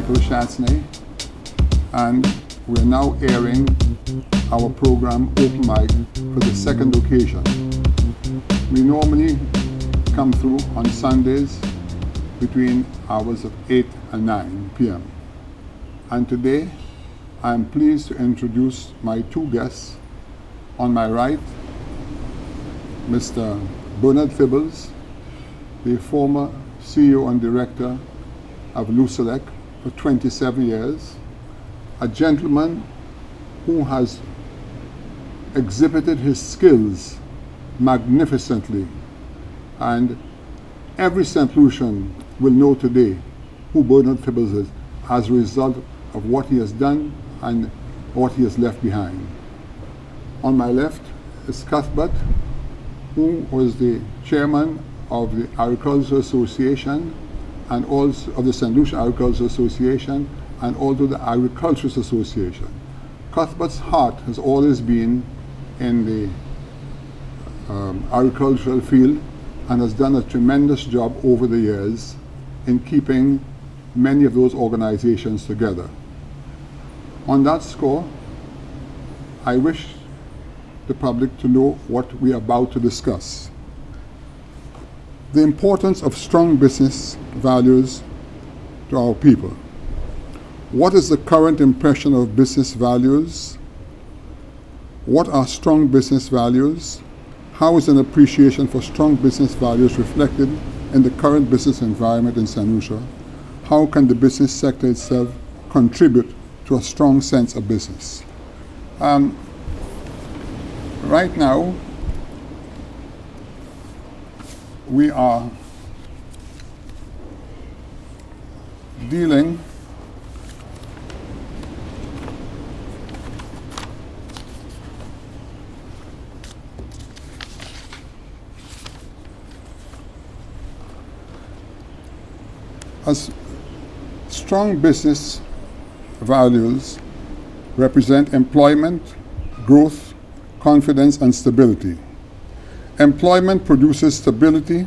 Michael Chatsney, and we're now airing our program Open Mic for the second occasion. We normally come through on Sundays between hours of 8 and 9 p.m. And today, I'm pleased to introduce my two guests. On my right, Mr. Bernard Phillips, the former CEO and director of Lucelec for 27 years, a gentleman who has exhibited his skills magnificently, and every St. Lucian will know today who Bernard Phillips is as a result of what he has done and what he has left behind. On my left is Cuthbert, who was the chairman of the Agricultural Association and also of the St. Lucia Agricultural Association and also the Agriculturist Association. Cuthbert's heart has always been in the agricultural field and has done a tremendous job over the years in keeping many of those organizations together. On that score, I wish the public to know what we are about to discuss. The importance of strong business values to our people. What is the current impression of business values? What are strong business values? How is an appreciation for strong business values reflected in the current business environment in St. Lucia? How can the business sector itself contribute to a strong sense of business? Right now, we are dealing as strong business values represent employment, growth, confidence, and stability. Employment produces stability,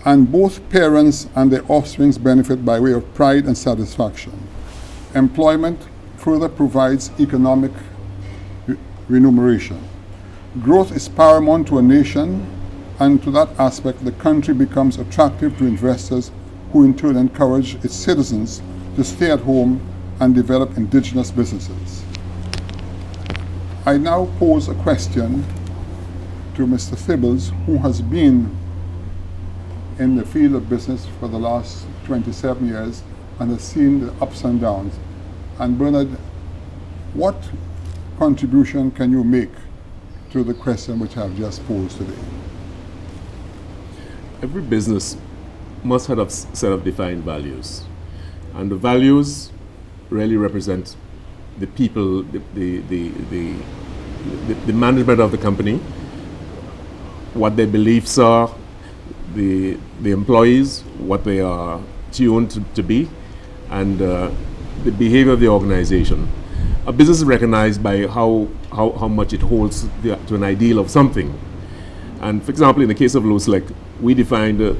and both parents and their offspring benefit by way of pride and satisfaction. Employment further provides economic remuneration. Growth is paramount to a nation, and to that aspect, the country becomes attractive to investors who in turn encourage its citizens to stay at home and develop indigenous businesses. I now pose a question to Mr. Phillips, who has been in the field of business for the last 27 years and has seen the ups and downs. And Bernard, what contribution can you make to the question which I have just posed today? Every business must have a set of defined values. And the values really represent the people, the management of the company, what their beliefs are, the employees, what they are tuned to be, and the behavior of the organization. A business is recognized by how much it holds to an ideal of something. And for example, in the case of Lucelec, we defined a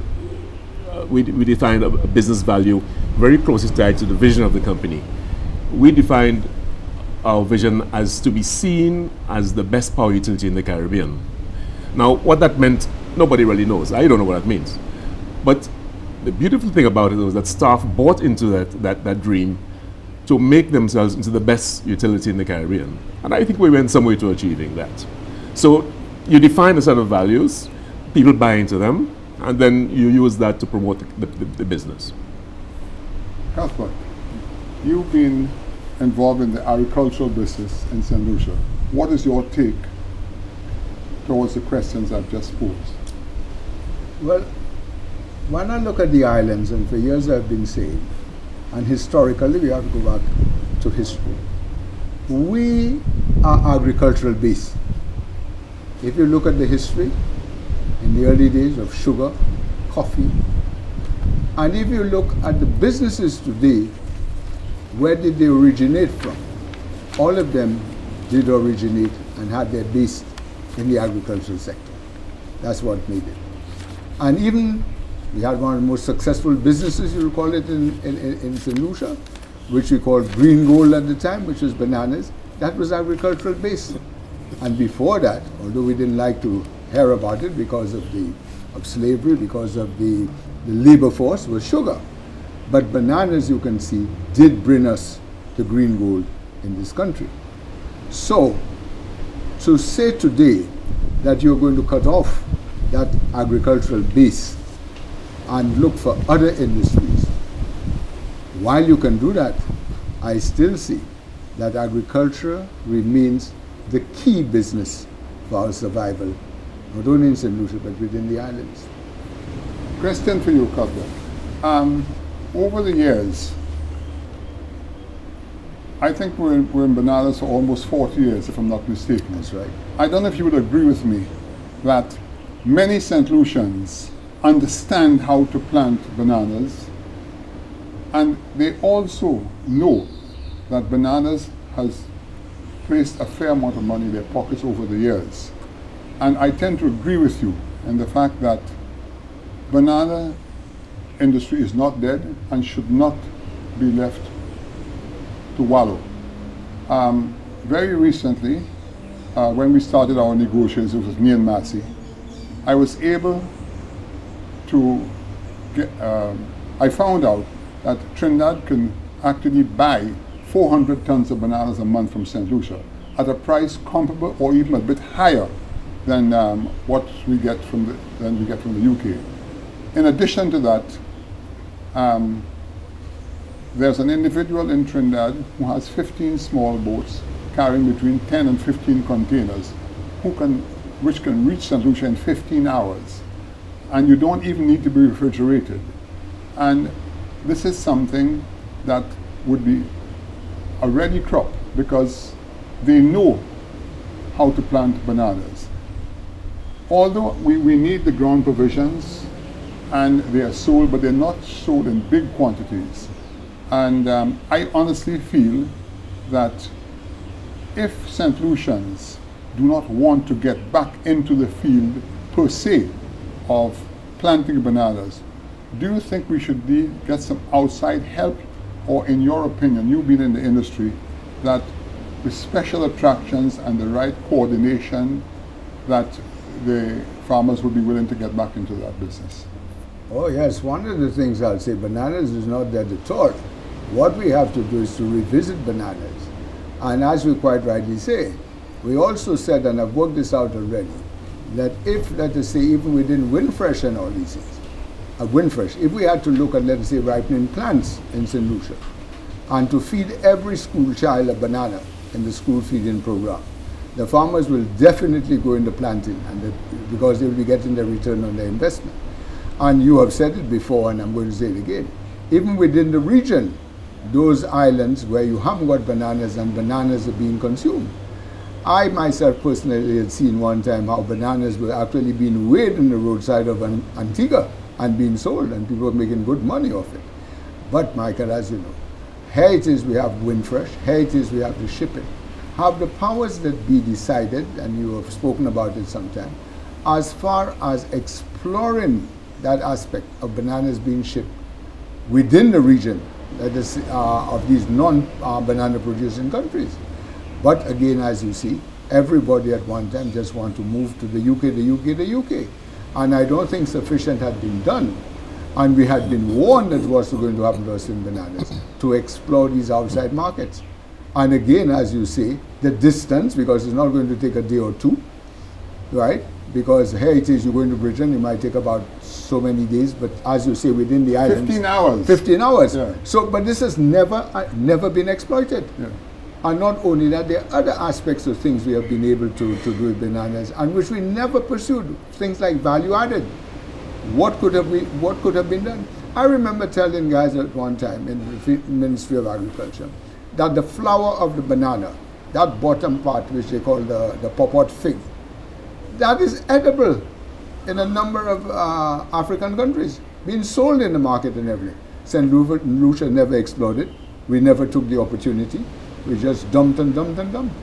business value very closely tied to the vision of the company. We defined our vision as to be seen as the best power utility in the Caribbean. Now, what that meant, nobody really knows. I don't know what that means. But the beautiful thing about it was that staff bought into that dream to make themselves into the best utility in the Caribbean. And I think we went some way to achieving that. So you define a set of values, people buy into them, and then you use that to promote the business. Cuthbert, you've been involved in the agricultural business in St. Lucia. What is your take towards the questions I've just posed? Well, when I look at the islands, and for years I've been saying, and historically we have to go back to history, we are agricultural based. If you look at the history, in the early days of sugar, coffee, and if you look at the businesses today, where did they originate from? All of them did originate and had their base in the agricultural sector. That's what made it. And even we had one of the most successful businesses, you'll call it, in St. Lucia, which we called green gold at the time, which was bananas, that was agricultural based. And before that, although we didn't like to hear about it because of slavery, because of the labor force, was sugar. But bananas, you can see, did bring us the green gold in this country. So, to say today that you're going to cut off that agricultural base and look for other industries, while you can do that, I still see that agriculture remains the key business for our survival, not only in St. Lucia, but within the islands. Question for you, Cuthbert. Over the years, I think we're in bananas for almost 40 years, if I'm not mistaken. That's right. I don't know if you would agree with me that many St. Lucians understand how to plant bananas, and they also know that bananas has placed a fair amount of money in their pockets over the years. And I tend to agree with you in the fact that banana industry is not dead and should not be left to wallow. Very recently, when we started our negotiations with me and Massey, I was able to get, I found out that Trinidad can actually buy 400 tons of bananas a month from St. Lucia at a price comparable or even a bit higher than what we get from the UK. In addition to that, there's an individual in Trinidad who has 15 small boats carrying between 10 and 15 containers which can reach St. Lucia in 15 hours. And you don't even need to be refrigerated. And this is something that would be a ready crop because they know how to plant bananas. Although we need the ground provisions and they are sold, but they're not sold in big quantities. And I honestly feel that if St. Lucians do not want to get back into the field per se of planting bananas, do you think we should get some outside help? Or in your opinion, you being in the industry, that with special attractions and the right coordination that the farmers would be willing to get back into that business? Oh yes, one of the things I'll say, bananas is not dead at all. What we have to do is to revisit bananas. And as we quite rightly say, we also said, and I've worked this out already, that if, let us say, even within Windfresh and all these things, Windfresh, if we had to look at, let us say, ripening plants in St. Lucia, and to feed every school child a banana in the school feeding program, the farmers will definitely go into planting, and because they will be getting the return on their investment. And you have said it before, and I'm going to say it again, even within the region, those islands where you haven't got bananas and bananas are being consumed. I myself personally had seen one time how bananas were actually being weighed in the roadside of Antigua and being sold, and people were making good money off it. But Michael, as you know, here it is we have Windfresh, here it is we have the shipping. Have the powers that be decided, and you have spoken about it sometime, as far as exploring that aspect of bananas being shipped within the region, that is, of these non-banana producing countries. But again, as you see, everybody at one time just want to move to the UK, the UK, the UK. And I don't think sufficient had been done. And we had been warned that what's going to happen to us in bananas, to explore these outside markets. And again, as you say, the distance, because it's not going to take a day or two, right? Because here it is, you're going to Britain, it might take about so many days, but as you say, within the islands. 15 hours. 15 hours. Yeah. So, but this has never been exploited. Yeah. And not only that, there are other aspects of things we have been able to do with bananas, and which we never pursued. Things like value added. What could have been done? I remember telling guys at one time in the Ministry of Agriculture that the flower of the banana, that bottom part which they call the pop-out fig, that is edible in a number of African countries, being sold in the market and everything. St. Lucia never explored it. We never took the opportunity. We just dumped and dumped and dumped.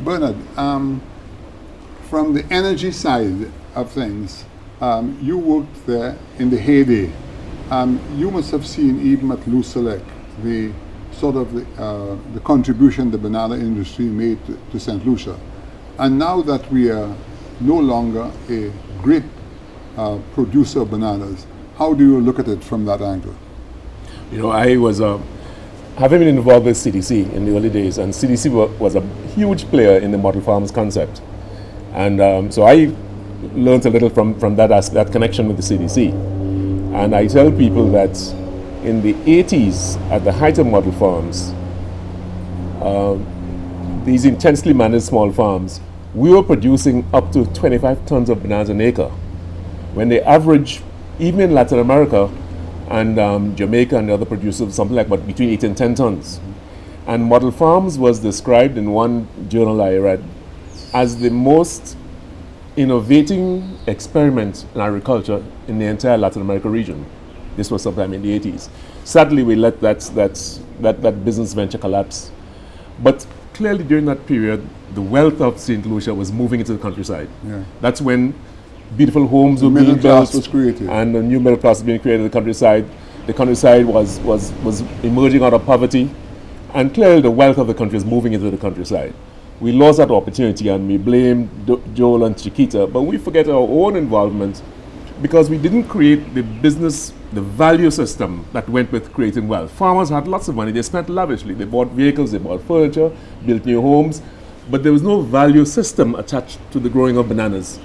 Bernard, from the energy side of things, you worked there in the heyday. You must have seen even at Lusalek the sort of the contribution the banana industry made to St. Lucia. And now that we are no longer a great producer of bananas, how do you look at it from that angle? You know, I was having been involved with CDC in the early days, and CDC was a huge player in the model farms concept. And so I learned a little from that connection with the CDC. And I tell people that in the 80s, at the height of model farms, these intensely managed small farms, we were producing up to 25 tons of bananas an acre, when the average, even in Latin America and Jamaica and the other producers, something like about between 8 and 10 tons. And model farms was described in one journal I read as the most innovating experiment in agriculture in the entire Latin America region. This was sometime in the 80s. Sadly, we let that business venture collapse. But clearly during that period, the wealth of St. Lucia was moving into the countryside. Yeah. That's when beautiful homes were being built, was created, and a new middle class was being created in the countryside. The countryside was emerging out of poverty, and clearly the wealth of the country was moving into the countryside. We lost that opportunity, and we blame Joel and Chiquita, but we forget our own involvement because we didn't create the business, the value system that went with creating wealth. Farmers had lots of money, they spent lavishly, they bought vehicles, they bought furniture, built new homes, but there was no value system attached to the growing of bananas.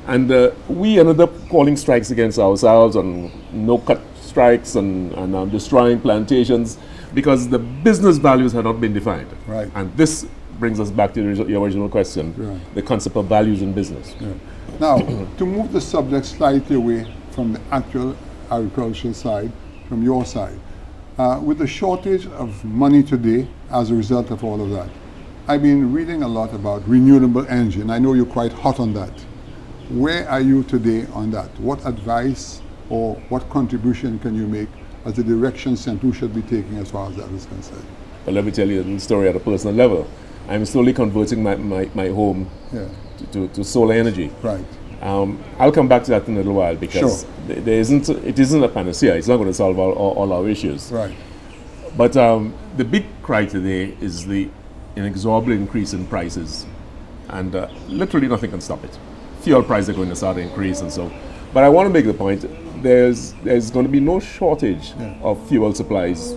And we ended up calling strikes against ourselves, and no-cut strikes, and destroying plantations, because the business values had not been defined. Right. And this brings us back to your original question, right, the concept of values in business. Yeah. Now, to move the subject slightly away from the actual agricultural side, from your side, with the shortage of money today as a result of all of that, I've been reading a lot about renewable energy, and I know you're quite hot on that. Where are you today on that? What advice or what contribution can you make as the direction St. Lucia should be taking as far as that is concerned? Well, let me tell you the story at a personal level. I'm slowly converting my home, yeah, to solar energy. Right. I'll come back to that in a little while, because sure, it isn't a panacea. It's not going to solve all our issues. Right. But the big cry today is the inexorable increase in prices, and literally nothing can stop it. Fuel prices are going to start to increase, and so. But I want to make the point: there's going to be no shortage, yeah, of fuel supplies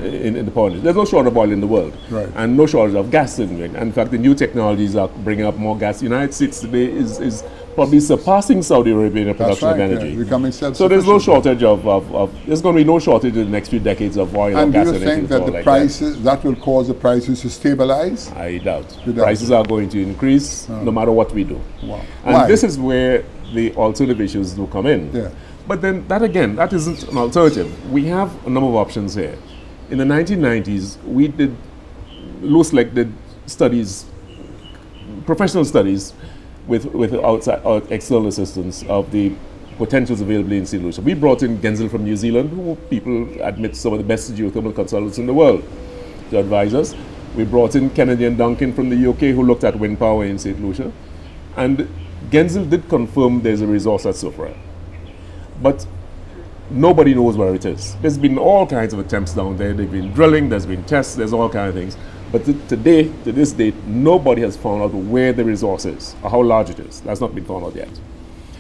in the pond. There's no shortage of oil in the world, right, and no shortage of gas in it. In fact, the new technologies are bringing up more gas. The United States today is probably surpassing Saudi Arabia in the production of energy. Yeah, becoming self-sufficient. So there's no shortage there's going to be no shortage in the next few decades of oil and gas. And do you think that the prices, that will cause the prices to stabilize? I doubt. Prices are going to increase no matter what we do. Wow. And why? This is where the alternative issues do come in. Yeah. But then that again, that isn't an alternative. We have a number of options here. In the 1990s, we did, LUSLEC did studies, professional studies, with outside external assistance of the potentials available in St. Lucia. We brought in Genzel from New Zealand, who people admit some of the best geothermal consultants in the world, to advise us. We brought in Kennedy and Duncan from the UK, who looked at wind power in St. Lucia. And Genzel did confirm there's a resource at Sofra. But nobody knows where it is. There's been all kinds of attempts down there. They've been drilling, there's been tests, there's all kinds of things. But to this date, nobody has found out where the resource is or how large it is. That's not been found out yet.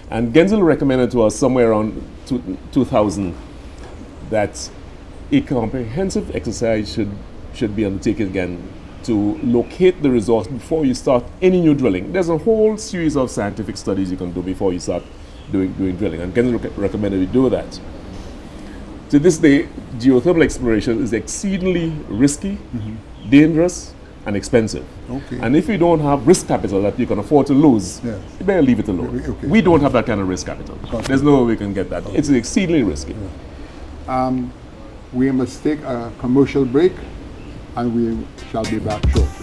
And Genzel recommended to us somewhere around 2000 that a comprehensive exercise should be undertaken again to locate the resource before you start any new drilling. There's a whole series of scientific studies you can do before you start doing drilling, and Genzel recommended we do that. To this day, geothermal exploration is exceedingly risky, mm-hmm, dangerous, and expensive. Okay. And if you don't have risk capital that you can afford to lose, yes, you better leave it alone. Okay. We don't have that kind of risk capital. Okay. There's no way we can get that. Okay. It's exceedingly risky. Yeah. We must take a commercial break, and we shall be back shortly.